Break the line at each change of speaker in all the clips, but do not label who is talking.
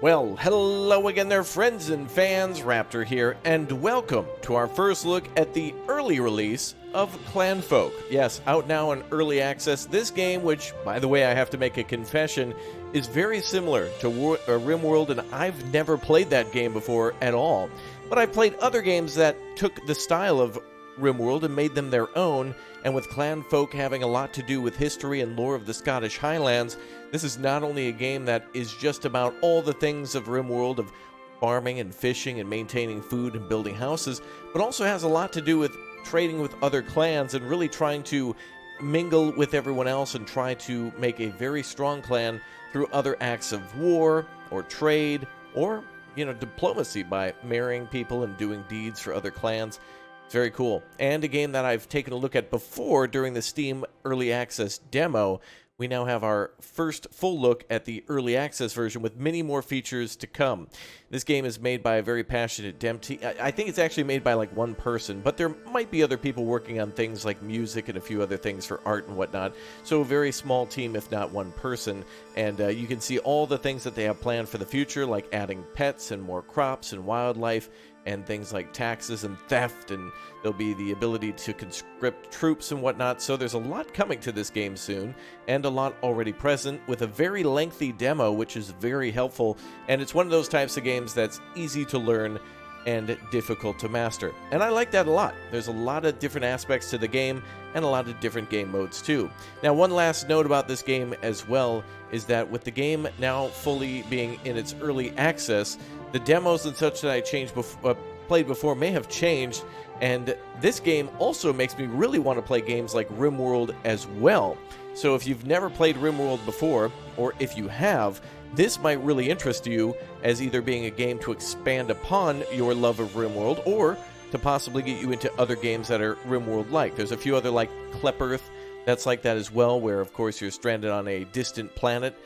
Well, hello again there, friends and fans. Raptor here, and welcome to our first look at the early release of Clanfolk. Yes, out now in early access. This game, which, by the way, I have to make a confession, is very similar to Rimworld, and I've never played that game before at all. But I've played other games that took the style of Rimworld and made them their own, and with Clanfolk having a lot to do with history and lore of the Scottish Highlands, this is not only a game that is just about all the things of Rimworld, of farming and fishing and maintaining food and building houses, but also has a lot to do with trading with other clans and really trying to mingle with everyone else and try to make a very strong clan through other acts of war or trade or, diplomacy by marrying people and doing deeds for other clans. It's very cool. And a game that I've taken a look at before during the Steam Early Access demo. We now have our first full look at the Early Access version with many more features to come. This game is made by a very passionate dev team. I think it's actually made by like one person, but there might be other people working on things like music and a few other things for art and whatnot. So a very small team, if not one person. And you can see all the things that they have planned for the future, like adding pets and more crops and wildlife, and things like taxes and theft, and there'll be the ability to conscript troops and whatnot. So there's a lot coming to this game soon, and a lot already present, with a very lengthy demo, which is very helpful, and it's one of those types of games that's easy to learn and difficult to master. And I like that a lot. There's a lot of different aspects to the game, and a lot of different game modes too. Now, one last note about this game as well is that with the game now fully being in its early access, the demos and such that I played before may have changed, and this game also makes me really want to play games like Rimworld as well. So if you've never played Rimworld before, or if you have, this might really interest you as either being a game to expand upon your love of Rimworld, or to possibly get you into other games that are Rimworld-like. There's a few other like Clepearth that's like that as well, where of course you're stranded on a distant planet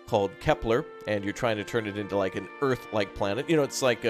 called Kepler, and you're trying to turn it into like an Earth-like planet. It's like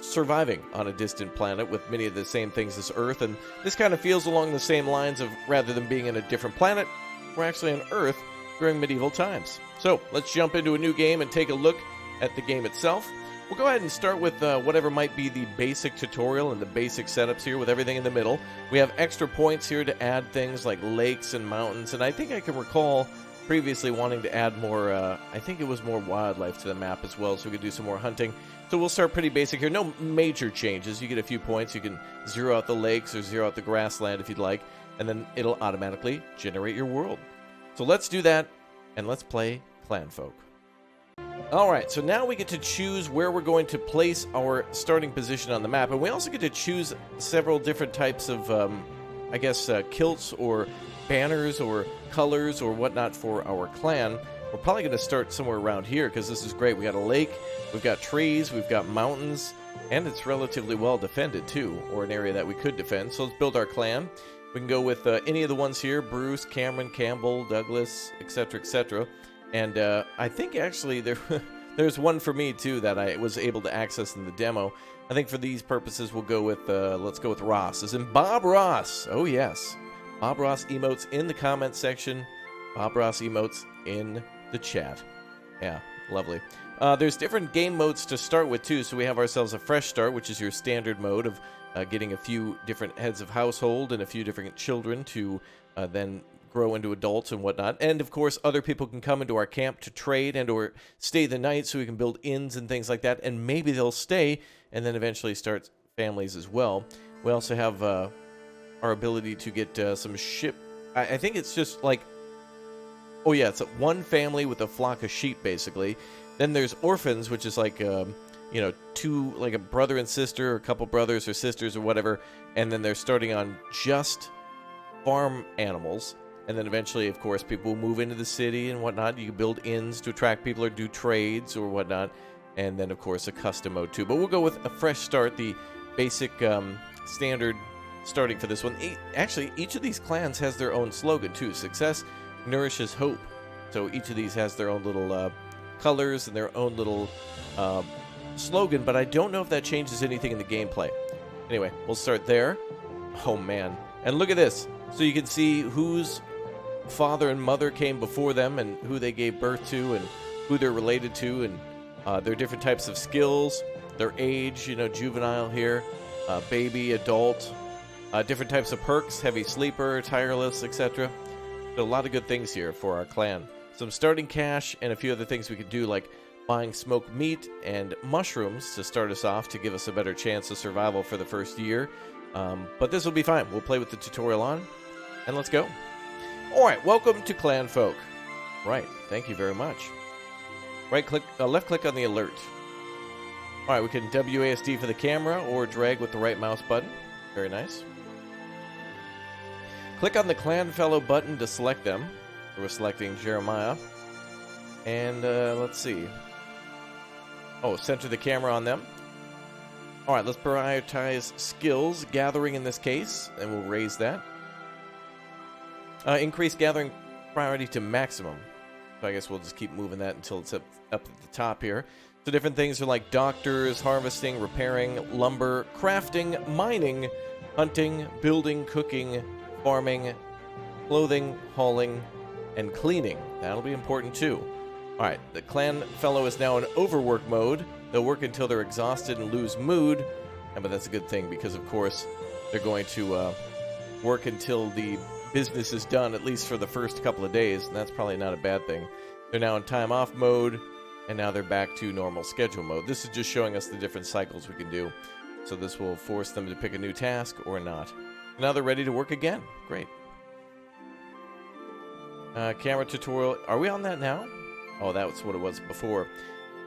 surviving on a distant planet with many of the same things as Earth, and this kind of feels along the same lines of, rather than being in a different planet, we're actually on Earth during medieval times. So let's jump into a new game and take a look at the game itself. We'll go ahead and start with whatever might be the basic tutorial and the basic setups here, with everything in the middle. We have extra points here to add things like lakes and mountains, and I think I can recall previously wanting to add more, I think it was more wildlife to the map as well, so we could do some more hunting. So we'll start pretty basic here. No major changes. You get a few points. You can zero out the lakes or zero out the grassland if you'd like, and then it'll automatically generate your world. So let's do that, and let's play Clanfolk. Alright, so now we get to choose where we're going to place our starting position on the map, and we also get to choose several different types of, kilts or banners or colors or whatnot for our clan. We're probably going to start somewhere around here, because this is great. We got a lake, we've got trees, we've got mountains, and it's relatively well defended too, or an area that we could defend. So let's build our clan. We can go with any of the ones here: Bruce, Cameron, Campbell, Douglas, etc., etc. And I think actually there's one for me too that I was able to access in the demo. I think for these purposes we'll go with, let's go with Ross, as in Bob Ross. Oh yes, Bob Ross emotes in the comment section, Bob Ross emotes in the chat. Yeah, lovely. There's different game modes to start with too, so we have ourselves a fresh start, which is your standard mode of getting a few different heads of household and a few different children to then grow into adults and whatnot. And of course, other people can come into our camp to trade and or stay the night, so we can build inns and things like that, and maybe they'll stay and then eventually start families as well. We also have our ability to get some ship. I think it's just like, oh yeah, it's one family with a flock of sheep basically. Then there's orphans, which is like two, like a brother and sister, or a couple brothers or sisters or whatever, and then they're starting on just farm animals. And then eventually, of course, people will move into the city and whatnot. You can build inns to attract people or do trades or whatnot. And then, of course, a custom mode too. But we'll go with a fresh start, the basic standard starting for this one. Actually, each of these clans has their own slogan too. Success nourishes hope. So each of these has their own little colors and their own little slogan. But I don't know if that changes anything in the gameplay. Anyway, we'll start there. Oh, man. And look at this. So you can see whose father and mother came before them and who they gave birth to and who they're related to, and There are different types of skills, their age, you know, juvenile here, baby, adult, different types of perks, heavy sleeper, tireless, etc. So a lot of good things here for our clan. Some starting cash and a few other things we could do, like buying smoked meat and mushrooms to start us off to give us a better chance of survival for the first year. But this will be fine. We'll play with the tutorial on, and let's go. Alright, welcome to Clanfolk. Right, thank you very much. Right click, left click on the alert. Alright, we can WASD for the camera or drag with the right mouse button. Very nice. Click on the Clan Fellow button to select them. We're selecting Jeremiah. And let's see. Oh, center the camera on them. Alright, let's prioritize skills, gathering in this case, and we'll raise that. Increase gathering priority to maximum. So I guess we'll just keep moving that until it's up at the top here. So different things are like doctors, harvesting, repairing, lumber, crafting, mining, hunting, building, cooking, farming, clothing, hauling, and cleaning. That'll be important too. Alright, the clan fellow is now in overwork mode. They'll work until they're exhausted and lose mood. But that's a good thing because, of course, they're going to work until the business is done, at least for the first couple of days, and that's probably not a bad thing. They're now in time off mode, and now they're back to normal schedule mode. This is just showing us the different cycles we can do. So this will force them to pick a new task or not. Now they're ready to work again. Great. Camera tutorial. Are we on that now? Oh, that's what it was before.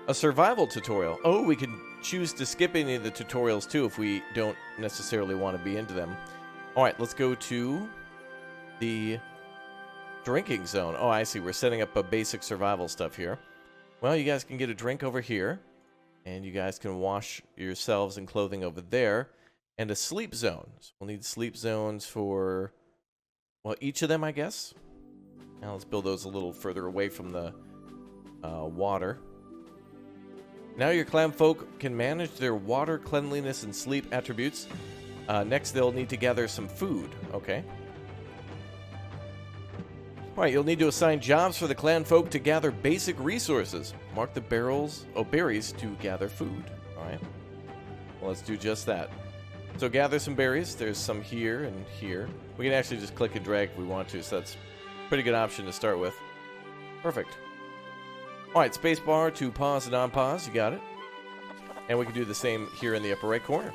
A survival tutorial. Oh, we can choose to skip any of the tutorials too if we don't necessarily want to be into them. Alright, let's go to the drinking zone. Oh, I see. We're setting up a basic survival stuff here. Well, you guys can get a drink over here. And you guys can wash yourselves and clothing over there. And a sleep zone. So we'll need sleep zones for, well, each of them, I guess. Now let's build those a little further away from the water. Now your clan folk can manage their water, cleanliness, and sleep attributes. Next, they'll need to gather some food. Okay. Alright, you'll need to assign jobs for the clan folk to gather basic resources. Mark the berries to gather food. Alright. Well, let's do just that. So gather some berries. There's some here and here. We can actually just click and drag if we want to, so that's a pretty good option to start with. Perfect. Alright, spacebar to pause and unpause. You got it. And we can do the same here in the upper right corner.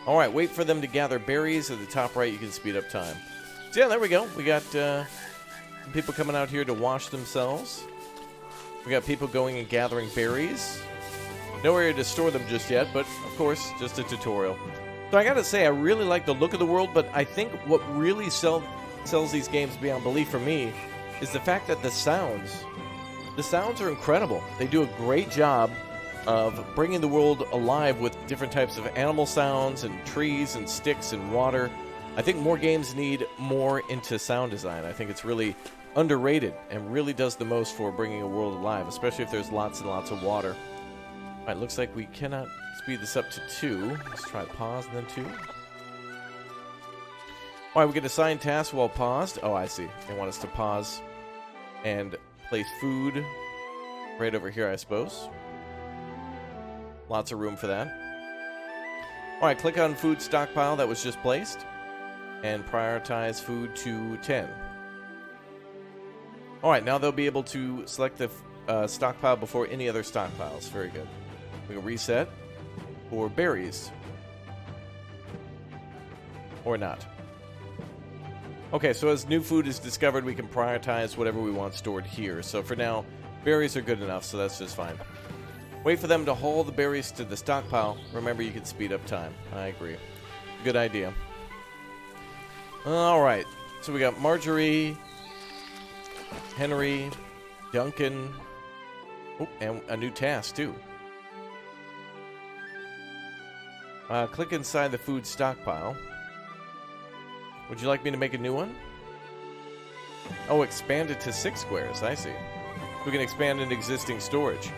Alright, wait for them to gather berries. At the top right, you can speed up time. So yeah, there we go. We got people coming out here to wash themselves. We got people going and gathering berries. No area to store them just yet, but of course, just a tutorial. So I gotta say, I really like the look of the world, but I think what really sells these games beyond belief for me is the fact that the sounds are incredible. They do a great job of bringing the world alive with different types of animal sounds and trees and sticks and water. I think more games need more into sound design. I think it's really underrated and really does the most for bringing a world alive, especially if there's lots and lots of water. Alright, looks like we cannot speed this up to 2. Let's try pause and then 2. Alright, we can assign tasks while paused. Oh, I see. They want us to pause and place food right over here, I suppose. Lots of room for that. Alright, click on food stockpile that was just placed. And prioritize food to 10. Alright, now they'll be able to select the stockpile before any other stockpiles. Very good. We can reset for berries. Or not. Okay, so as new food is discovered, we can prioritize whatever we want stored here. So for now, berries are good enough, so that's just fine. Wait for them to haul the berries to the stockpile. Remember, you can speed up time. I agree. Good idea. Alright, so we got Marjorie, Henry, Duncan, oh, and a new task too. Click inside the food stockpile. Would you like me to make a new one? Oh, expand it to 6 squares, I see. We can expand into existing storage.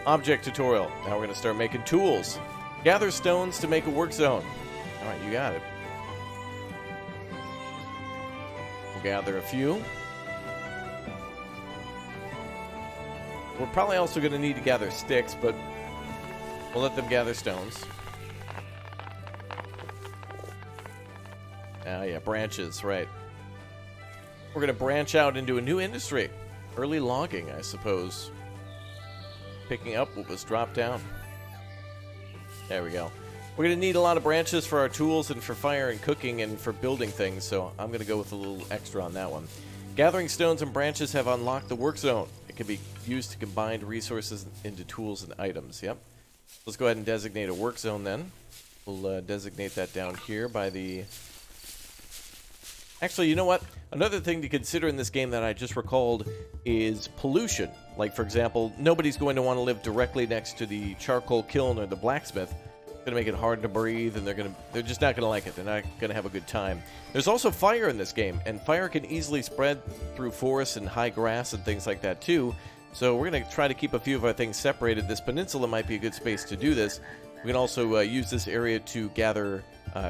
Object tutorial. Now we're going to start making tools. Gather stones to make a work zone. Alright, you got it. We'll gather a few. We're probably also going to need to gather sticks, but we'll let them gather stones. Ah, yeah, branches, right. We're going to branch out into a new industry. Early logging, I suppose. Picking up what was dropped down. There we go. We're going to need a lot of branches for our tools and for fire and cooking and for building things, so I'm going to go with a little extra on that one. Gathering stones and branches have unlocked the work zone. It can be used to combine resources into tools and items. Yep. Let's go ahead and designate a work zone then. We'll designate that down here by the... Actually, you know what? Another thing to consider in this game that I just recalled is pollution. Like, for example, nobody's going to want to live directly next to the charcoal kiln or the blacksmith. It's going to make it hard to breathe, and they're just not going to like it. They're not going to have a good time. There's also fire in this game, and fire can easily spread through forests and high grass and things like that too. So we're going to try to keep a few of our things separated. This peninsula might be a good space to do this. We can also use this area to gather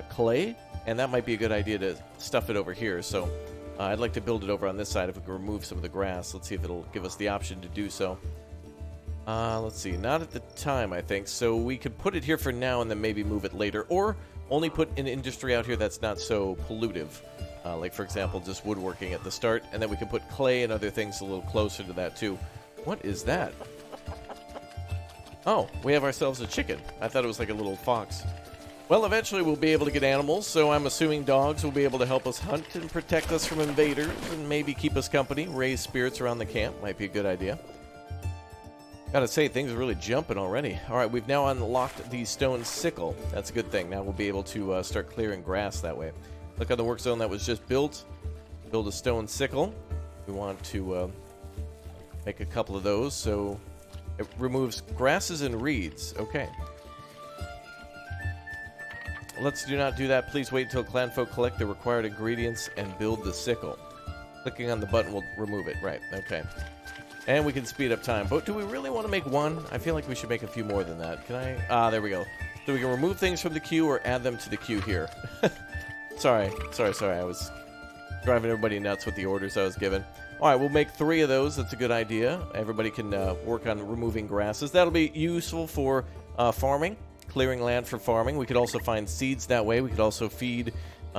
clay, and that might be a good idea to stuff it over here. So I'd like to build it over on this side if we can remove some of the grass. Let's see if it'll give us the option to do so. Let's see, not at the time, I think. So we could put it here for now and then maybe move it later, or only put an industry out here that's not so pollutive. Like, for example, just woodworking at the start, and then we can put clay and other things a little closer to that too. What is that? Oh, we have ourselves a chicken. I thought it was like a little fox. Well, eventually we'll be able to get animals, so I'm assuming dogs will be able to help us hunt and protect us from invaders and maybe keep us company. Raise spirits around the camp might be a good idea. Gotta say, things are really jumping already. Alright, we've now unlocked the stone sickle. That's a good thing. Now we'll be able to start clearing grass that way. Look on the work zone that was just built. Build a stone sickle. We want to make a couple of those, so it removes grasses and reeds. Okay. Let's do not do that. Please wait until Clanfolk collect the required ingredients and build the sickle. Clicking on the button will remove it. Right, okay. And we can speed up time. But do we really want to make one? I feel like we should make a few more than that. Can I? Ah, there we go. So we can remove things from the queue or add them to the queue here. Sorry. I was driving everybody nuts with the orders I was given. All right, we'll make 3 of those. That's a good idea. Everybody can work on removing grasses. That'll be useful for farming. Clearing land for farming. We could also find seeds that way. We could also feed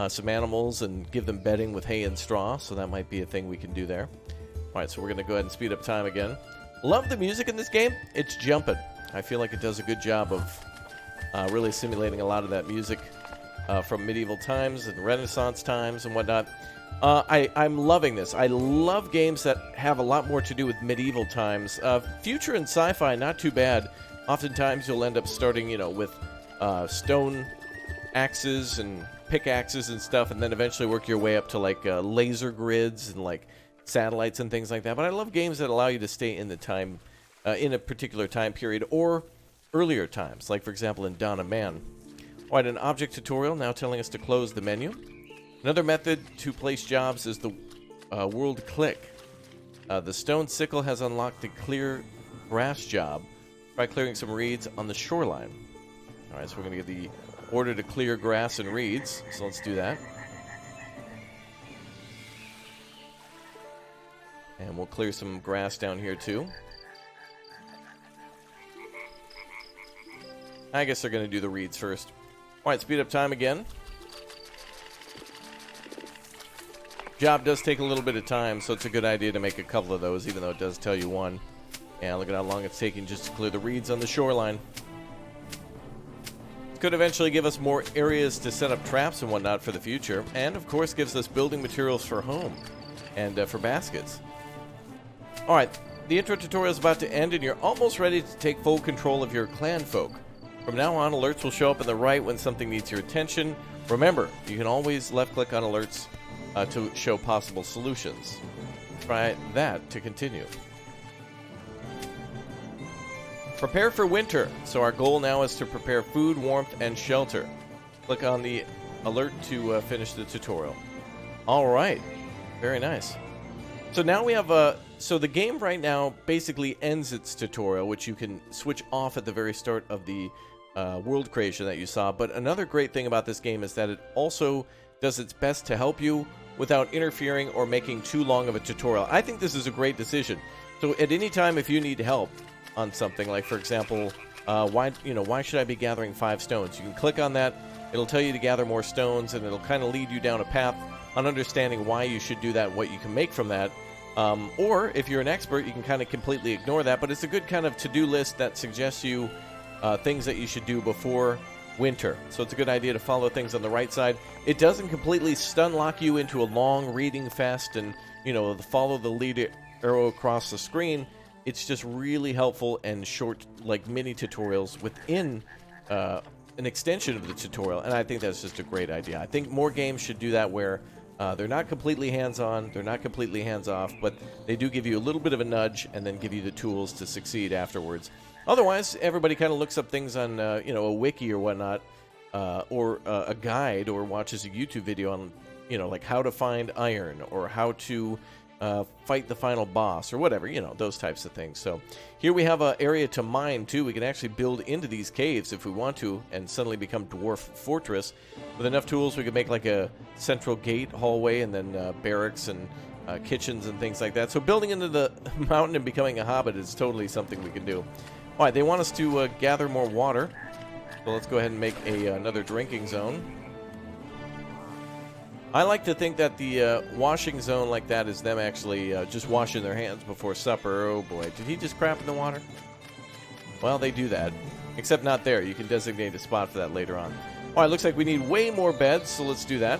some animals and give them bedding with hay and straw, so that might be a thing we can do there. Alright, so we're going to go ahead and speed up time again. Love the music in this game. It's jumping. I feel like it does a good job of really simulating a lot of that music from medieval times and Renaissance times and whatnot. I'm loving this. I love games that have a lot more to do with medieval times. Future and sci-fi, not too bad. Oftentimes you'll end up starting, with stone axes and pickaxes and stuff, and then eventually work your way up to like laser grids and like satellites and things like that. But I love games that allow you to stay in the time, in a particular time period or earlier times, like for example in Dawn of Man. All right, an object tutorial now telling us to close the menu. Another method to place jobs is the world click. The stone sickle has unlocked the clear grass job by clearing some reeds on the shoreline. All right, so we're going to give the order to clear grass and reeds. So let's do that. And we'll clear some grass down here too. I guess they're going to do the reeds first. All right, speed up time again. Job does take a little bit of time, so it's a good idea to make a couple of those, even though it does tell you one. And look at how long it's taking just to clear the reeds on the shoreline. It could eventually give us more areas to set up traps and whatnot for the future. And, of course, gives us building materials for home and for baskets. Alright, the intro tutorial is about to end, and you're almost ready to take full control of your Clanfolk. From now on, alerts will show up on the right when something needs your attention. Remember, you can always left-click on alerts to show possible solutions. Try that to continue. Prepare for winter. So our goal now is to prepare food, warmth, and shelter. Click on the alert to finish the tutorial. All right. Very nice. So now we have so the game right now basically ends its tutorial, which you can switch off at the very start of the world creation that you saw. But another great thing about this game is that it also does its best to help you without interfering or making too long of a tutorial. I think this is a great decision. So at any time, if you need help on something, like for example, why should I be gathering 5 stones? You can click on that. It'll tell you to gather more stones, and it'll kind of lead you down a path on understanding why you should do that and what you can make from that. Or if you're an expert, you can kind of completely ignore that. But it's a good kind of to-do list that suggests you things that you should do before winter. So it's a good idea to follow things on the right side. It doesn't completely stun lock you into a long reading fest and, follow the lead arrow across the screen. It's just really helpful and short, like mini tutorials within an extension of the tutorial, and I think that's just a great idea. I think more games should do that where they're not completely hands-on, they're not completely hands-off, but they do give you a little bit of a nudge and then give you the tools to succeed afterwards. Otherwise, everybody kind of looks up things on, a wiki or whatnot, or a guide, or watches a YouTube video on, like how to find iron or how to fight the final boss or whatever, those types of things. So here we have an area to mine too. We can actually build into these caves if we want to and suddenly become Dwarf Fortress. With enough tools, we could make like a central gate hallway and then barracks and kitchens and things like that. So building into the mountain and becoming a hobbit is totally something we can do. All right, they want us to gather more water. So let's go ahead and make another drinking zone. I like to think that the washing zone like that is them actually just washing their hands before supper. Oh boy, did he just crap in the water? Well, they do that. Except not there. You can designate a spot for that later on. All right, looks like we need way more beds, so let's do that.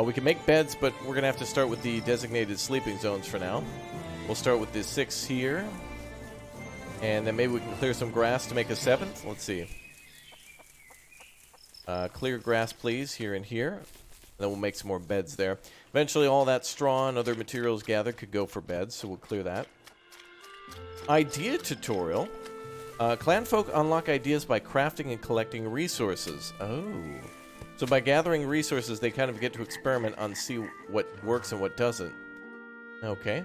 We can make beds, but we're going to have to start with the designated sleeping zones for now. We'll start with the 6 here. And then maybe we can clear some grass to make a 7th. Let's see. Clear grass, please, here and here. Then we'll make some more beds there. Eventually, all that straw and other materials gathered could go for beds, so we'll clear that. Idea tutorial. Clanfolk unlock ideas by crafting and collecting resources. Oh. So by gathering resources, they kind of get to experiment on see what works and what doesn't. Okay.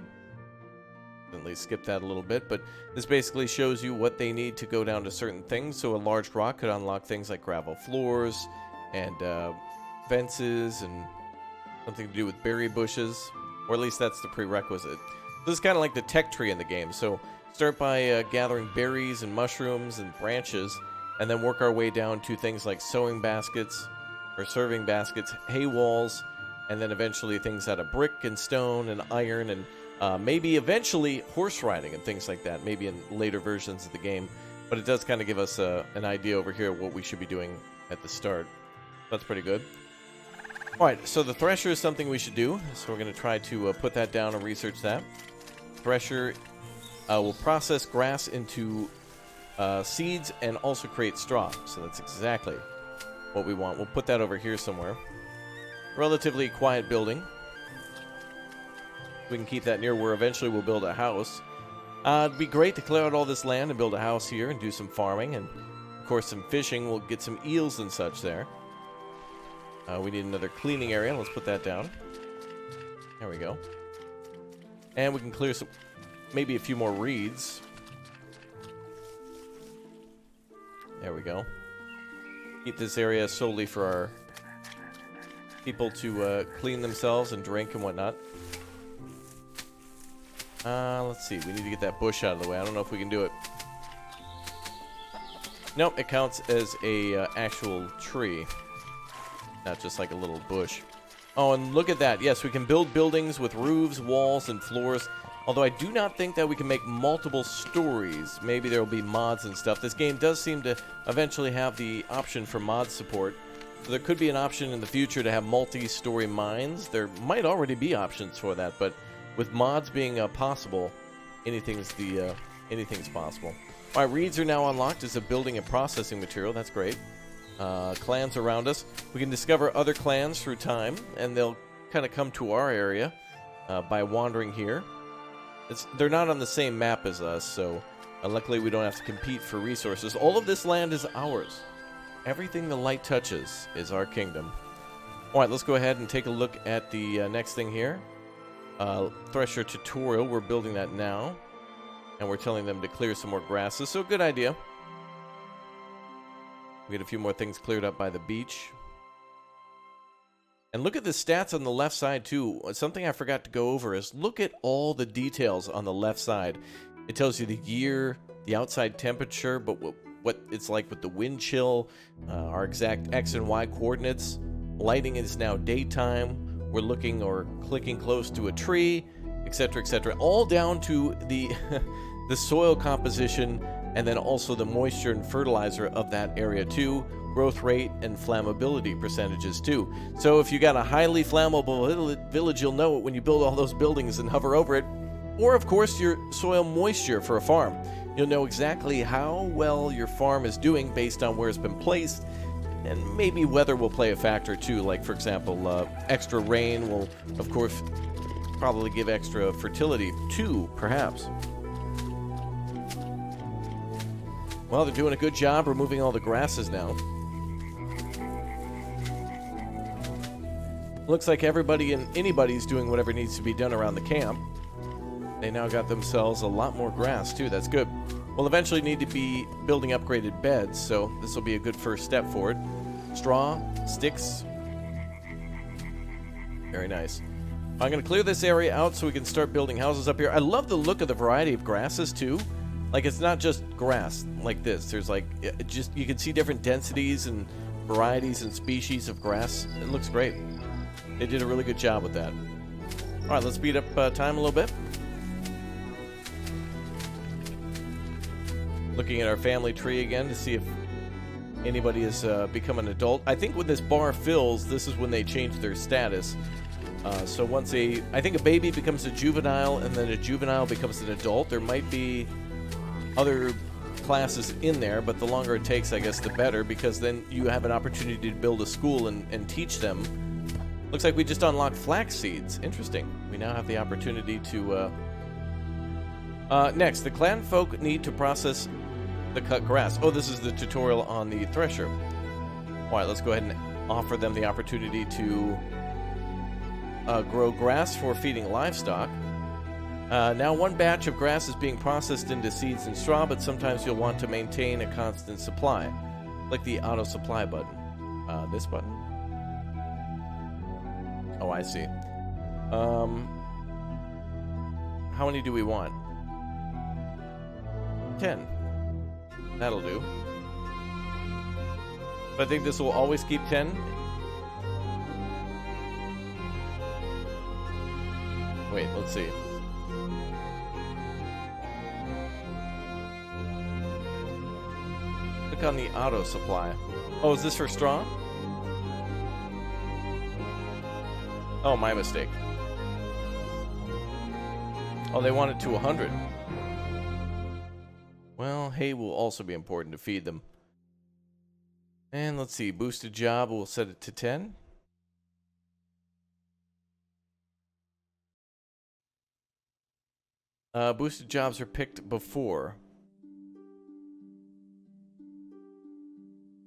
At least skip that a little bit, but this basically shows you what they need to go down to certain things. So a large rock could unlock things like gravel floors and fences and something to do with berry bushes, or at least that's the prerequisite. This is kind of like the tech tree in the game. So start by gathering berries and mushrooms and branches, and then work our way down to things like sewing baskets or serving baskets, hay walls, and then eventually things out of brick and stone and iron, and maybe eventually horse riding and things like that, maybe in later versions of the game. But it does kind of give us an idea over here of what we should be doing at the start. That's pretty good. Alright, so the thresher is something we should do, so we're going to try to put that down and research that. Thresher will process grass into seeds and also create straw, so that's exactly what we want. We'll put that over here somewhere. Relatively quiet building. We can keep that near where eventually we'll build a house. It'd be great to clear out all this land and build a house here and do some farming and, of course, some fishing. We'll get some eels and such there. We need another cleaning area. Let's put that down. There we go. And we can clear some, maybe a few more reeds. There we go. Keep this area solely for our people to clean themselves and drink and whatnot. Let's see. We need to get that bush out of the way. I don't know if we can do it. Nope, it counts as a actual tree. Not just like a little bush. Oh, and look at that. Yes, we can build buildings with roofs, walls, and floors. Although I do not think that we can make multiple stories. Maybe there will be mods and stuff. This game does seem to eventually have the option for mod support. So there could be an option in the future to have multi-story mines. There might already be options for that, but with mods being possible, anything's possible. All right, reeds are now unlocked as a building and processing material. That's great. Clans around us. We can discover other clans through time, and they'll kind of come to our area by wandering here. They're not on the same map as us, so luckily we don't have to compete for resources. All of this land is ours. Everything the light touches is our kingdom. All right, let's go ahead and take a look at the next thing here. Thresher tutorial. We're building that now, and we're telling them to clear some more grasses, so good idea. We get a few more things cleared up by the beach. And look at the stats on the left side too. Something I forgot to go over is look at all the details on the left side. It tells you the year, the outside temperature, but what it's like with the wind chill, our exact X and Y coordinates. Lighting is now daytime. We're looking or clicking close to a tree, etc., etc. All down to the the soil composition, and then also the moisture and fertilizer of that area too. Growth rate and flammability percentages too. So if you got a highly flammable village, you'll know it when you build all those buildings and hover over it. Or of course your soil moisture for a farm. You'll know exactly how well your farm is doing based on where it's been placed. And maybe weather will play a factor too, like for example, extra rain will of course probably give extra fertility too, perhaps. Well, they're doing a good job removing all the grasses now. Looks like everybody and anybody's doing whatever needs to be done around the camp. They now got themselves a lot more grass too. That's good. We'll eventually need to be building upgraded beds, so this will be a good first step forward. Straw, sticks. Very nice. I'm going to clear this area out so we can start building houses up here. I love the look of the variety of grasses too. Like, it's not just grass like this. There's like, you can see different densities and varieties and species of grass. It looks great. They did a really good job with that. All right, let's speed up time a little bit. Looking at our family tree again to see if anybody has become an adult. I think when this bar fills, this is when they change their status. So once I think a baby becomes a juvenile and then a juvenile becomes an adult, there might be other classes in there, but the longer it takes, I guess, the better, because then you have an opportunity to build a school and teach them. Looks like we just unlocked flax seeds. Interesting. We now have the opportunity to... next, the Clanfolk need to process the cut grass. Oh, this is the tutorial on the thresher. All right, let's go ahead and offer them the opportunity to grow grass for feeding livestock. Now one batch of grass is being processed into seeds and straw, but sometimes you'll want to maintain a constant supply. Click the auto supply button. This button? Oh, I see. How many do we want? 10. That'll do. I think this will always keep 10. Wait, let's see. Click on the auto supply. Oh, is this for straw? Oh, my mistake. Oh, they want it to 100. Well, hay will also be important to feed them. And let's see, boosted job, we'll set it to 10. Boosted jobs are picked before.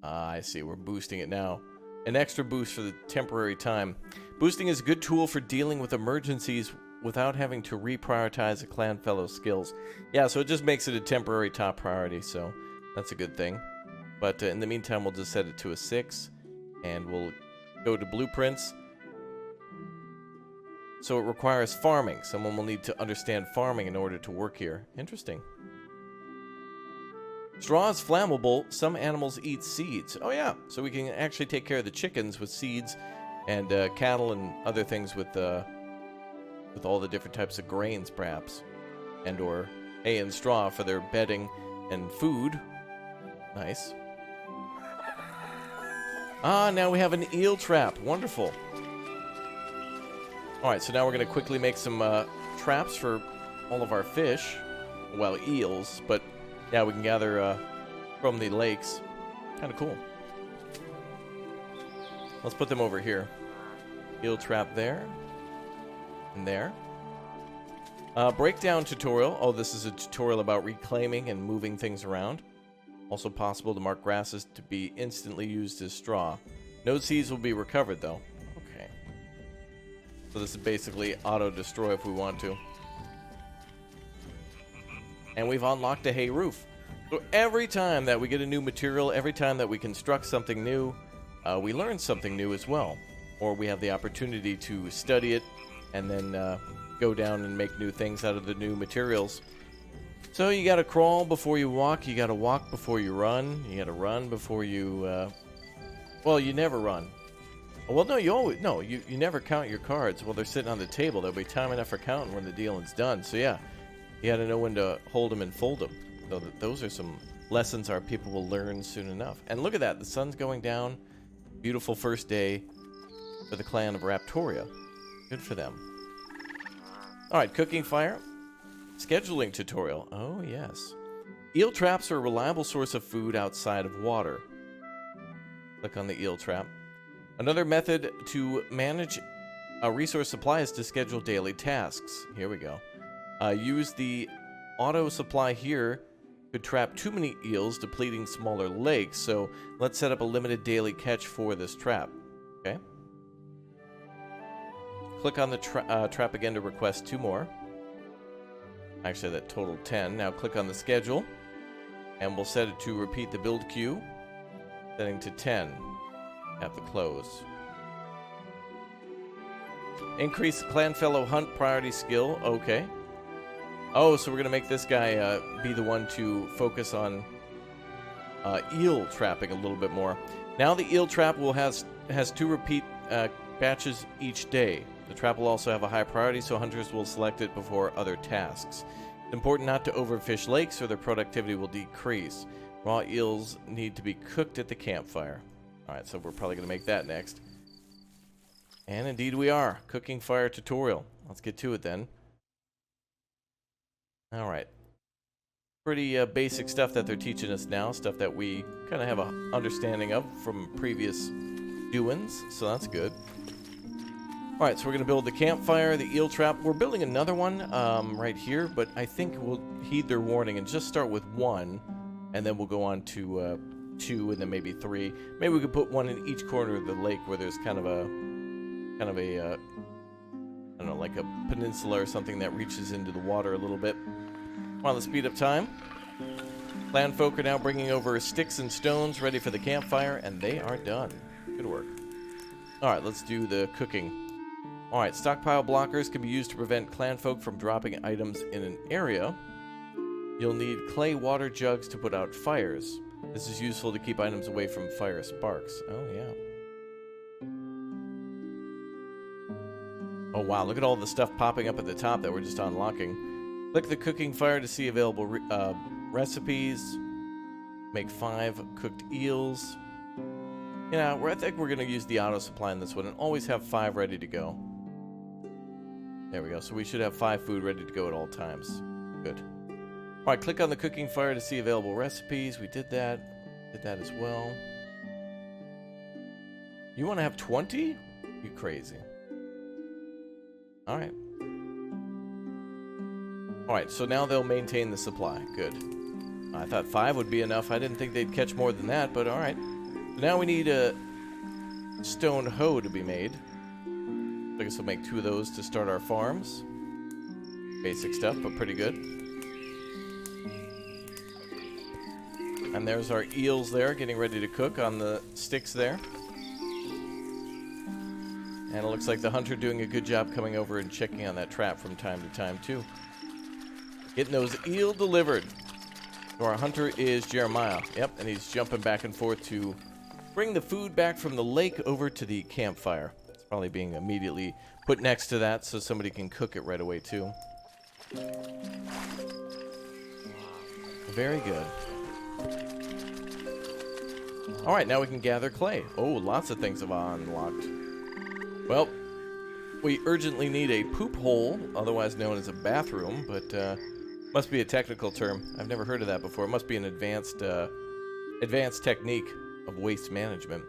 I see, we're boosting it now. An extra boost for the temporary time. Boosting is a good tool for dealing with emergencies without having to reprioritize a clan fellow's skills. Yeah, so it just makes it a temporary top priority, so that's a good thing. But in the meantime, we'll just set it to a 6, and we'll go to blueprints. So it requires farming. Someone will need to understand farming in order to work here. Interesting. Straw is flammable. Some animals eat seeds. Oh yeah, so we can actually take care of the chickens with seeds, and cattle and other things with all the different types of grains, perhaps, and or hay and straw for their bedding and food. Nice. Ah, now we have an eel trap. Wonderful. All right, so now we're going to quickly make some traps for all of our fish. Well, eels, but yeah, we can gather from the lakes. Kind of cool. Let's put them over here. Eel trap there. And there. Breakdown tutorial. Oh, this is a tutorial about reclaiming and moving things around. Also possible to mark grasses to be instantly used as straw. No seeds will be recovered, though. Okay. So this is basically auto-destroy if we want to. And we've unlocked a hay roof. So every time that we get a new material, every time that we construct something new, we learn something new as well. or we have the opportunity to study it and then go down and make new things out of the new materials. So you gotta crawl before you walk, you gotta walk before you run, you gotta run before you, well, you never run. Well, no, you never count your cards while they're sitting on the table. There'll be time enough for counting when the dealing's done. So yeah, you gotta know when to hold them and fold them. So those are some lessons our people will learn soon enough. And look at that, the sun's going down. Beautiful first day for the clan of RAPTORIA. Good for them. Alright, cooking fire. Scheduling tutorial. Oh, yes. Eel traps are a reliable source of food outside of water. Click on the eel trap. Another method to manage a resource supply is to schedule daily tasks. Here we go. Use the auto supply here. Could trap too many eels, depleting smaller lakes. So let's set up a limited daily catch for this trap. Okay. Click on the trap again to request 2 more. Actually, that totaled 10. Now click on the schedule, and we'll set it to repeat the build queue, setting to 10 at the close. Increase Clanfellow hunt priority skill. Okay. Oh, so we're gonna make this guy be the one to focus on eel trapping a little bit more. Now the eel trap has 2 repeat batches each day. The trap will also have a high priority, so hunters will select it before other tasks. It's important not to overfish lakes or their productivity will decrease. Raw eels need to be cooked at the campfire. Alright, so we're probably going to make that next. And indeed we are. Cooking fire tutorial. Let's get to it then. Alright. Pretty basic stuff that they're teaching us now. Stuff that we kind of have an understanding of from previous doings. So that's good. Alright, so we're going to build the campfire, the eel trap. We're building another one right here, but I think we'll heed their warning and just start with 1, and then we'll go on to 2, and then maybe 3. Maybe we could put 1 in each corner of the lake where there's kind of a I don't know, like a peninsula or something that reaches into the water a little bit. Come on, let's speed up time. Clanfolk are now bringing over sticks and stones ready for the campfire, and they are done. Good work. Alright, let's do the cooking. Alright, stockpile blockers can be used to prevent clanfolk from dropping items in an area. You'll need clay water jugs to put out fires. This is useful to keep items away from fire sparks. Oh, yeah. Oh, wow, look at all the stuff popping up at the top that we're just unlocking. Click the cooking fire to see available recipes. Make 5 cooked eels. Yeah, I think we're going to use the auto supply in this one and always have 5 ready to go. There we go. So we should have 5 food ready to go at all times. Good. Alright, click on the cooking fire to see available recipes. We did that. Did that as well. You want to have 20? You crazy. Alright. Alright, so now they'll maintain the supply. Good. I thought 5 would be enough. I didn't think they'd catch more than that, but alright. So now we need a stone hoe to be made. I guess we'll make 2 of those to start our farms. Basic stuff, but pretty good. And there's our eels there, getting ready to cook on the sticks there. And it looks like the hunter doing a good job coming over and checking on that trap from time to time, too. Getting those eel delivered. So our hunter is Jeremiah. Yep, and he's jumping back and forth to bring the food back from the lake over to the campfire. It's probably being immediately put next to that so somebody can cook it right away, too. Very good. Alright, now we can gather clay. Oh, lots of things have unlocked. Well, we urgently need a poop hole, otherwise known as a bathroom, but must be a technical term. I've never heard of that before. It must be an advanced technique of waste management.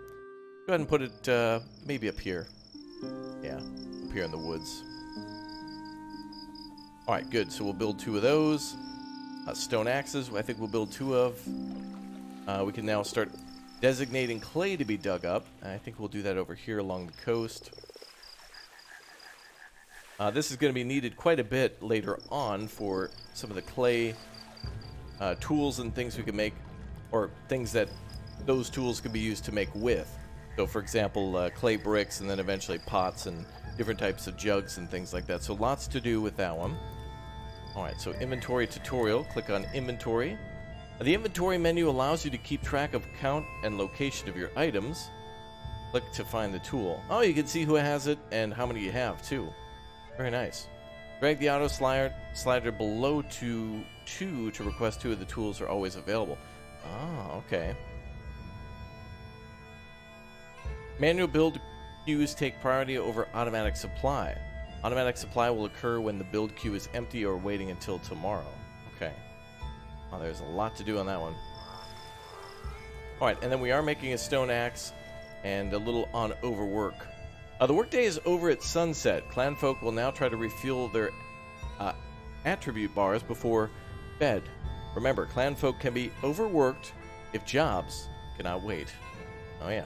Go ahead and put it maybe up here. Yeah, up here in the woods. Alright, good. So we'll build 2 of those. Stone axes, I think we'll build 2 of. We can now start designating clay to be dug up. I think we'll do that over here along the coast. This is going to be needed quite a bit later on for some of the clay tools and things we can make, or things that those tools can be used to make with. So, for example, clay bricks and then eventually pots and different types of jugs and things like that. So lots to do with that one. Alright, so inventory tutorial. Click on inventory. The inventory menu allows you to keep track of count and location of your items. Click to find the tool. Oh, you can see who has it and how many you have, too. Very nice. Drag the auto slider below to 2 to request 2 of the tools are always available. Ah, okay. Manual build queues take priority over automatic supply. Automatic supply will occur when the build queue is empty or waiting until tomorrow. Okay. Oh, there's a lot to do on that one. Alright, and then we are making a stone axe and a little on overwork. The workday is over at sunset. Clanfolk will now try to refuel their attribute bars before bed. Remember, Clanfolk can be overworked if jobs cannot wait. Oh yeah.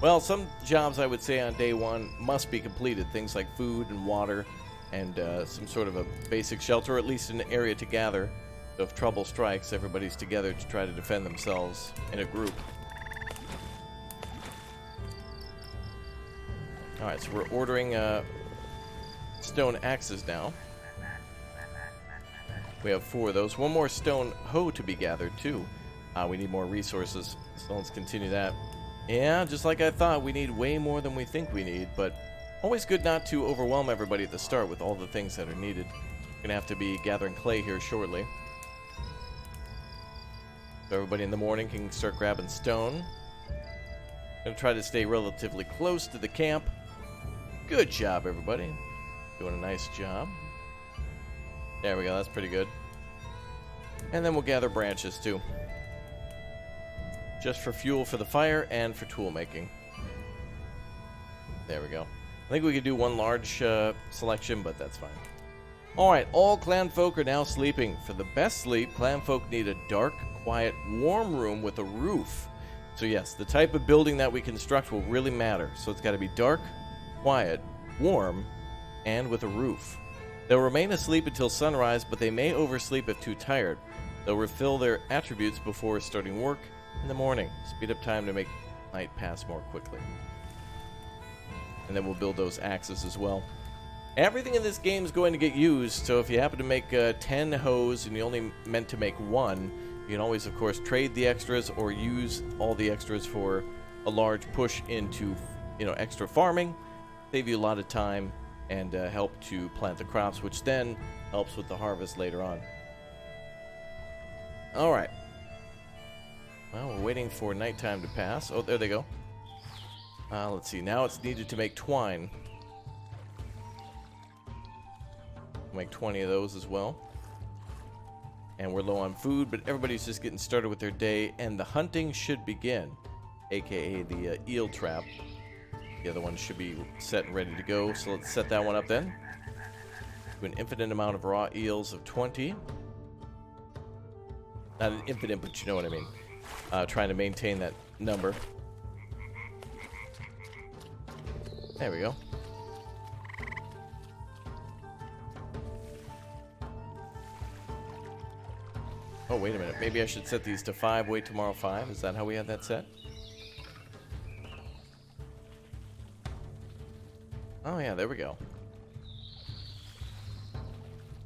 Well, some jobs I would say on day one must be completed. Things like food and water and some sort of a basic shelter, or at least an area to gather. So if trouble strikes, everybody's together to try to defend themselves in a group. Alright, so we're ordering stone axes now. We have 4 of those. 1 more stone hoe to be gathered, too. We need more resources, so let's continue that. Yeah, just like I thought, we need way more than we think we need, but always good not to overwhelm everybody at the start with all the things that are needed. We're gonna have to be gathering clay here shortly. So everybody in the morning can start grabbing stone. Gonna try to stay relatively close to the camp. Good job, everybody. Doing a nice job. There we go, that's pretty good. And then we'll gather branches, too. Just for fuel for the fire and for tool making. There we go. I think we could do 1 large selection, but that's fine. Alright, all Clanfolk are now sleeping. For the best sleep, Clanfolk need a dark, quiet, warm room with a roof. So yes, the type of building that we construct will really matter. So it's got to be dark, quiet, warm, and with a roof. They'll remain asleep until sunrise, but they may oversleep if too tired. They'll refill their attributes before starting work in the morning. Speed up time to make night pass more quickly. And then we'll build those axes as well. Everything in this game is going to get used, so if you happen to make 10 hoes and you only meant to make 1, you can always, of course, trade the extras or use all the extras for a large push into, extra farming. Save you a lot of time and help to plant the crops, which then helps with the harvest later on. Alright. Well, we're waiting for nighttime to pass. Oh, there they go. Let's see. Now it's needed to make twine. We'll make 20 of those as well. And we're low on food, but everybody's just getting started with their day, and the hunting should begin, aka the eel trap. The other one should be set and ready to go, so let's set that one up then. Do an infinite amount of raw eels of 20. Not an infinite, but you know what I mean. Trying to maintain that number. There we go. Oh, wait a minute. Maybe I should set these to 5, wait tomorrow 5. Is that how we had that set? Oh, yeah, there we go.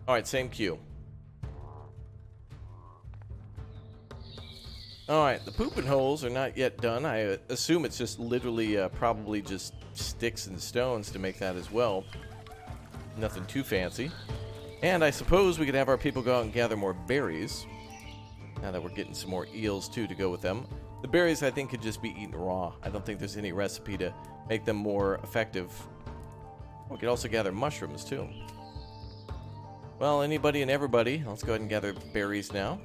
Alright, same queue. Alright, the pooping holes are not yet done. I assume it's just literally probably just sticks and stones to make that as well. Nothing too fancy. And I suppose we could have our people go out and gather more berries. Now that we're getting some more eels, too, to go with them. The berries, I think, could just be eaten raw. I don't think there's any recipe to make them more effective. We could also gather mushrooms, too. Well, anybody and everybody. Let's go ahead and gather berries now.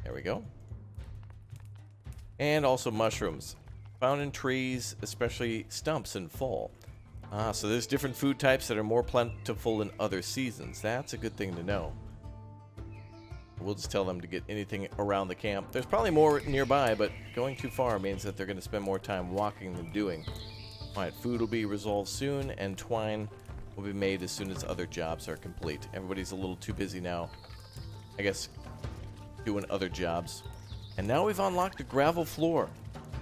There we go. And also mushrooms. Found in trees, especially stumps in fall. So there's different food types that are more plentiful in other seasons. That's a good thing to know. We'll just tell them to get anything around the camp. There's probably more nearby, but going too far means that they're going to spend more time walking than doing. Alright, food will be resolved soon, and twine will be made as soon as other jobs are complete. Everybody's a little too busy now, I guess, doing other jobs. And now we've unlocked a gravel floor.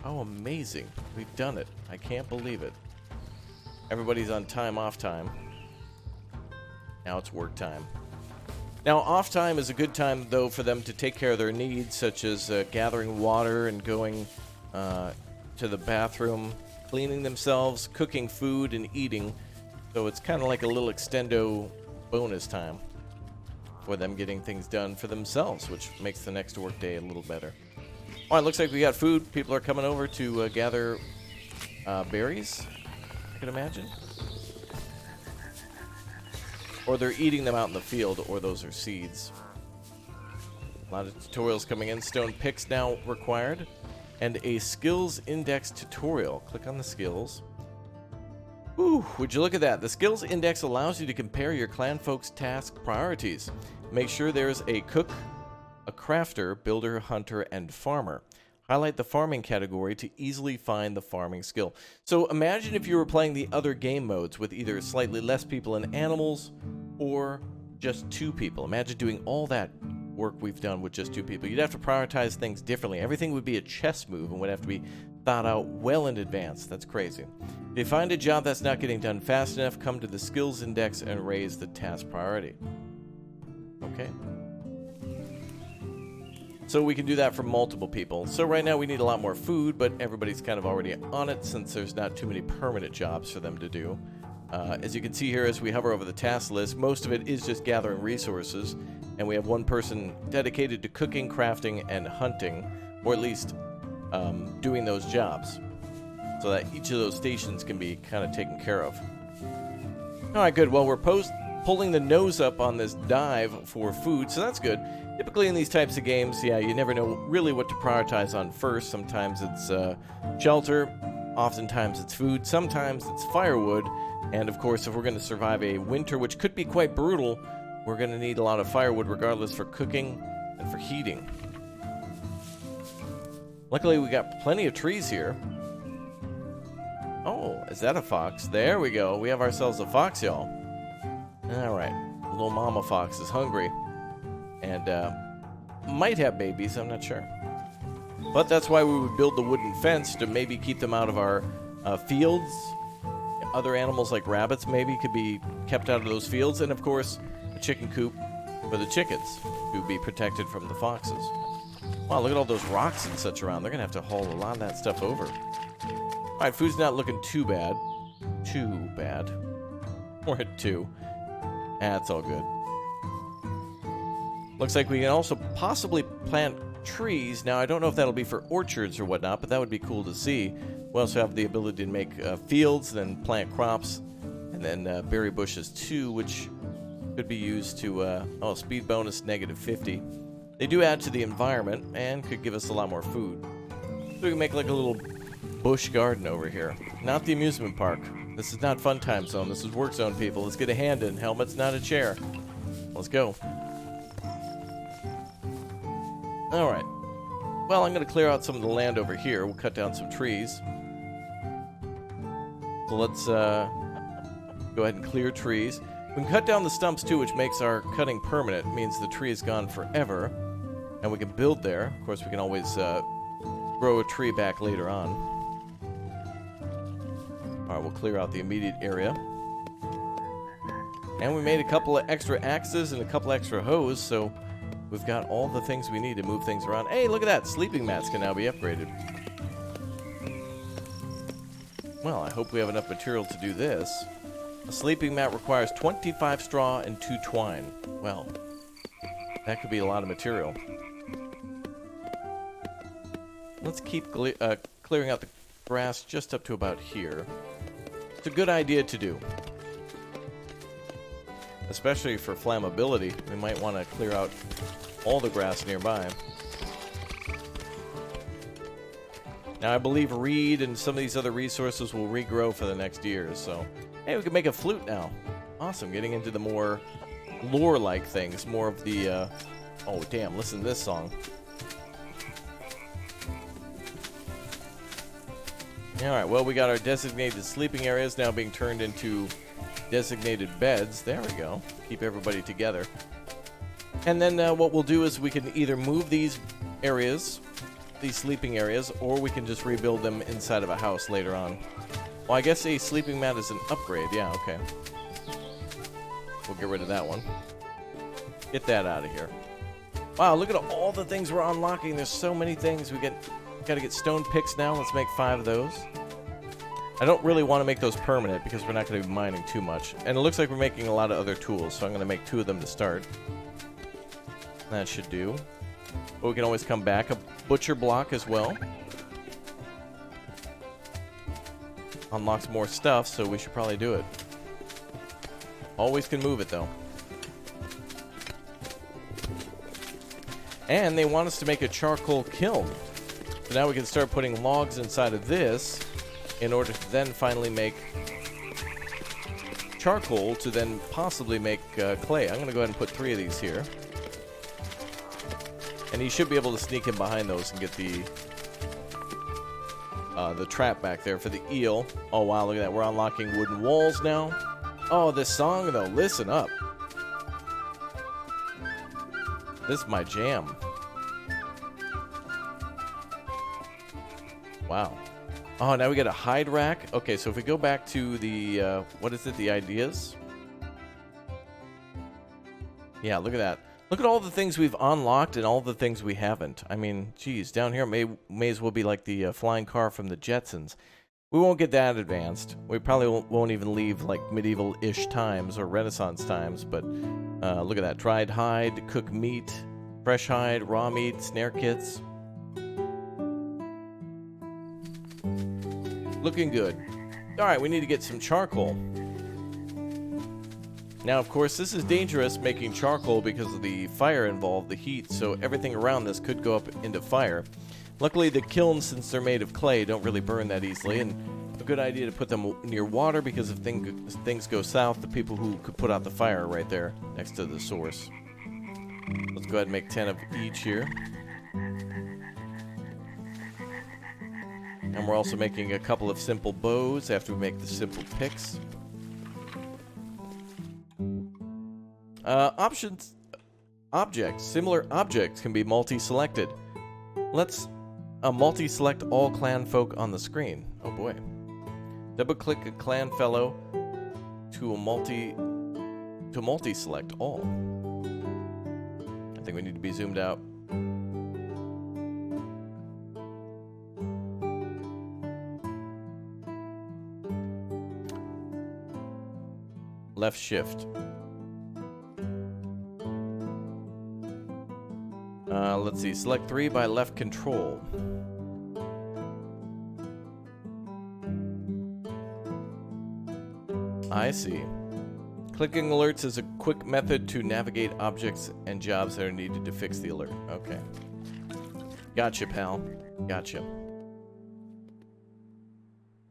How amazing. We've done it. I can't believe it. Everybody's on time, off time. Now it's work time. Now, off time is a good time, though, for them to take care of their needs, such as gathering water and going to the bathroom, cleaning themselves, cooking food, and eating. So it's kind of like a little extendo bonus time for them getting things done for themselves, which makes the next work day a little better. All right, looks like we got food. People are coming over to gather berries, I could imagine. Or they're eating them out in the field, or those are seeds. A lot of tutorials coming in. Stone picks now required. And a skills index tutorial. Click on the skills. Ooh, would you look at that? The skills index allows you to compare your clan folks' task priorities. Make sure there's a cook, a crafter, builder, hunter, and farmer. Highlight the farming category to easily find the farming skill. So imagine if you were playing the other game modes with either slightly less people and animals or just 2 people. Imagine doing all that work we've done with just 2 people. You'd have to prioritize things differently. Everything would be a chess move and would have to be thought out well in advance. That's crazy. If you find a job that's not getting done fast enough, come to the skills index and raise the task priority. Okay. So we can do that for multiple people. So right now we need a lot more food, but everybody's kind of already on it since there's not too many permanent jobs for them to do. As you can see here, as we hover over the task list, most of it is just gathering resources, and we have one person dedicated to cooking, crafting, and hunting, or at least doing those jobs, so that each of those stations can be kind of taken care of. All right, good. Well, we're pulling the nose up on this dive for food, so that's good. Typically in these types of games, yeah, you never know really what to prioritize on first. Sometimes it's shelter, oftentimes it's food, sometimes it's firewood, and of course if we're going to survive a winter, which could be quite brutal, we're going to need a lot of firewood regardless for cooking and for heating. Luckily we got plenty of trees here. Oh, is that a fox? There we go. We have ourselves a fox, y'all. Alright, little mama fox is hungry. And might have babies, I'm not sure. But that's why we would build the wooden fence to maybe keep them out of our fields. Other animals like rabbits maybe could be kept out of those fields. And of course, a chicken coop for the chickens to be protected from the foxes. Wow, look at all those rocks and such around. They're going to have to haul a lot of that stuff over. Alright, food's not looking too bad. Too bad. We're at 2. That's all good. Looks like we can also possibly plant trees. Now, I don't know if that'll be for orchards or whatnot, but that would be cool to see. We also have the ability to make fields, then plant crops, and then berry bushes too, which could be used to, speed bonus -50. They do add to the environment and could give us a lot more food. So we can make like a little bush garden over here. Not the amusement park. This is not fun time zone. This is work zone, people. Let's get a hand in. Helmet's not a chair. Let's go. Alright. Well, I'm going to clear out some of the land over here. We'll cut down some trees. So let's go ahead and clear trees. We can cut down the stumps too, which makes our cutting permanent. It means the tree is gone forever. And we can build there. Of course, we can always grow a tree back later on. Alright, we'll clear out the immediate area. And we made a couple of extra axes and a couple extra hoes, so we've got all the things we need to move things around. Hey, look at that! Sleeping mats can now be upgraded. Well, I hope we have enough material to do this. A sleeping mat requires 25 straw and 2 twine. Well, that could be a lot of material. Let's keep clearing out the grass just up to about here. It's a good idea to do. Especially for flammability, we might want to clear out all the grass nearby. Now, I believe reed and some of these other resources will regrow for the next year, so... Hey, we can make a flute now. Awesome, getting into the more lore-like things, more of the, Oh, damn, listen to this song. Alright, well, we got our designated sleeping areas now being turned into designated beds. There we go. Keep everybody together. And then what we'll do is we can either move these areas, these sleeping areas, or we can just rebuild them inside of a house later on. Well, I guess a sleeping mat is an upgrade. Yeah, okay. We'll get rid of that one. Get that out of here. Wow, look at all the things we're unlocking. There's so many things. We gotta get stone picks now. Let's make 5 of those. I don't really want to make those permanent because we're not going to be mining too much. And it looks like we're making a lot of other tools, so I'm going to make 2 of them to start. That should do. But we can always come back. A butcher block as well. Unlocks more stuff, so we should probably do it. Always can move it, though. And they want us to make a charcoal kiln. So now we can start putting logs inside of this in order to then finally make charcoal to then possibly make clay. I'm going to go ahead and put 3 of these here. And you should be able to sneak in behind those and get the trap back there for the eel. Oh, wow, look at that. We're unlocking wooden walls now. Oh, this song, though. Listen up. This is my jam. Wow. Oh, now we got a hide rack. Okay, so if we go back to the, what is it, the ideas? Yeah, look at that. Look at all the things we've unlocked and all the things we haven't. I mean, geez, down here may as well be like the flying car from the Jetsons. We won't get that advanced. We probably won't even leave like medieval-ish times or Renaissance times, but look at that. Dried hide, cook meat, fresh hide, raw meat, snare kits. Looking good. Alright, we need to get some charcoal. Now, of course, this is dangerous making charcoal because of the fire involved, the heat, so everything around this could go up into fire. Luckily, the kilns, since they're made of clay, don't really burn that easily, and a good idea to put them near water because if things go south, the people who could put out the fire are right there next to the source. Let's go ahead and make 10 of each here. And we're also making a couple of simple bows after we make the simple picks. Options. Objects. Similar objects can be multi-selected. Let's multi-select all Clanfolk on the screen. Oh boy. Double-click a clan fellow to multi-select all. I think we need to be zoomed out. Left shift. Let's see. Select 3 by left control. I see. Clicking alerts is a quick method to navigate objects and jobs that are needed to fix the alert. Okay. Gotcha, pal. Gotcha.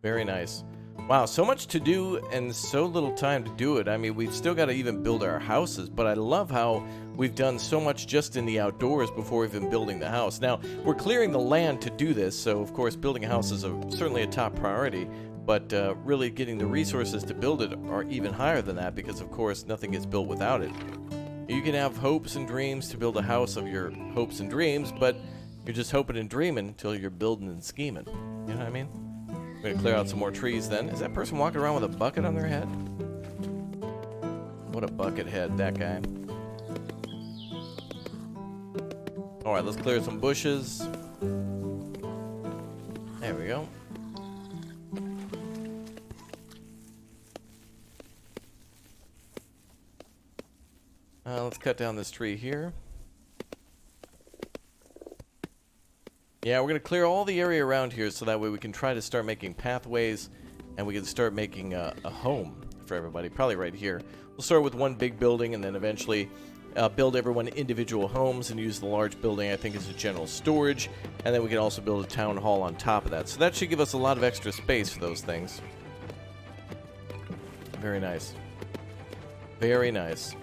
Very nice. Wow, so much to do and so little time to do it. I mean, we've still got to even build our houses, but I love how we've done so much just in the outdoors before even building the house. Now, we're clearing the land to do this, so of course building a house is certainly a top priority, but really getting the resources to build it are even higher than that because, of course, nothing gets built without it. You can have hopes and dreams to build a house of your hopes and dreams, but you're just hoping and dreaming until you're building and scheming. You know what I mean? We're gonna clear out some more trees then. Is that person walking around with a bucket on their head? What a bucket head, that guy. Alright, let's clear some bushes. There we go. Let's cut down this tree here. Yeah, we're going to clear all the area around here so that way we can try to start making pathways and we can start making a home for everybody, probably right here. We'll start with one big building and then eventually build everyone individual homes and use the large building, I think, as a general storage. And then we can also build a town hall on top of that. So that should give us a lot of extra space for those things. Very nice. Very nice.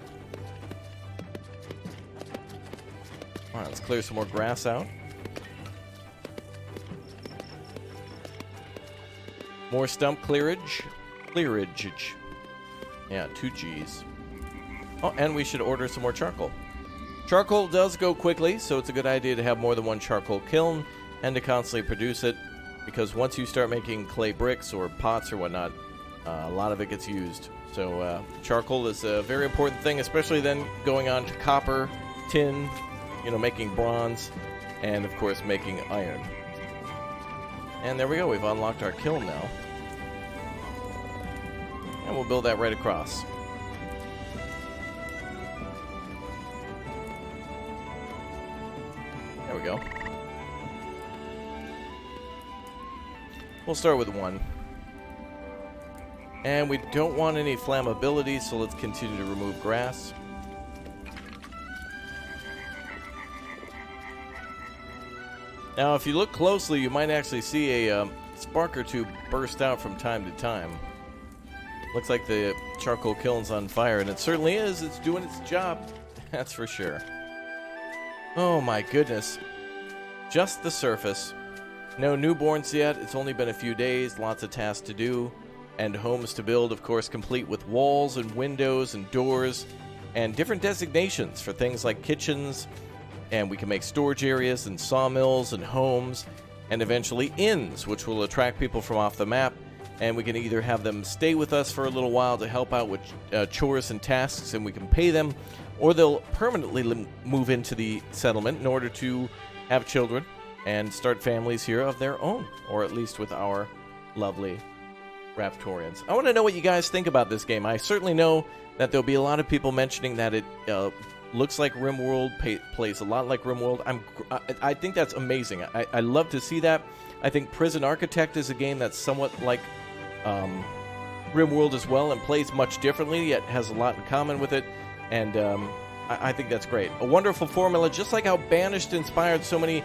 All right, let's clear some more grass out. More stump clearage. Yeah, 2 G's. Oh, and we should order some more charcoal. Charcoal does go quickly, so it's a good idea to have more than one charcoal kiln and to constantly produce it, because once you start making clay bricks or pots or whatnot, a lot of it gets used. So charcoal is a very important thing, especially then going on to copper, tin, making bronze, and of course making iron. And there we go, we've unlocked our kiln now. And we'll build that right across. There we go. We'll start with 1. And we don't want any flammability, so let's continue to remove grass. Now, if you look closely, you might actually see a spark or two burst out from time to time. Looks like the charcoal kiln's on fire, and it certainly is. It's doing its job. That's for sure. Oh my goodness. Just the surface. No newborns yet. It's only been a few days. Lots of tasks to do. And homes to build, of course, complete with walls and windows and doors and different designations for things like kitchens, and we can make storage areas and sawmills and homes, and eventually inns, which will attract people from off the map, and we can either have them stay with us for a little while to help out with chores and tasks, and we can pay them, or they'll permanently move into the settlement in order to have children and start families here of their own, or at least with our lovely Raptorians. I want to know what you guys think about this game. I certainly know that there'll be a lot of people mentioning that it looks like Rimworld, plays a lot like Rimworld. I think that's amazing. I love to see that. I think Prison Architect is a game that's somewhat like Rimworld as well and plays much differently, yet has a lot in common with it. And I think that's great. A wonderful formula, just like how Banished inspired so many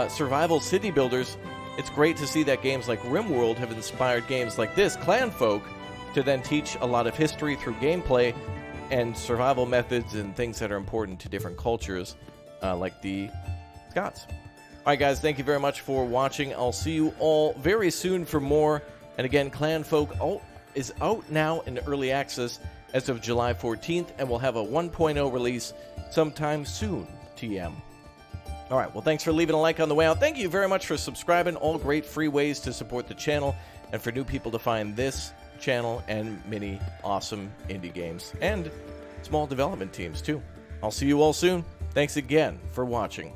survival city builders. It's great to see that games like Rimworld have inspired games like this, Clanfolk, to then teach a lot of history through gameplay and survival methods and things that are important to different cultures, like the Scots. All right, guys, thank you very much for watching. I'll see you all very soon for more. And again, Clanfolk is out now in early access as of July 14th, and we'll have a 1.0 release sometime soon, TM. All right, well, thanks for leaving a like on the way out. Thank you very much for subscribing. All great free ways to support the channel and for new people to find this channel and many awesome indie games and small development teams, too. I'll see you all soon. Thanks again for watching.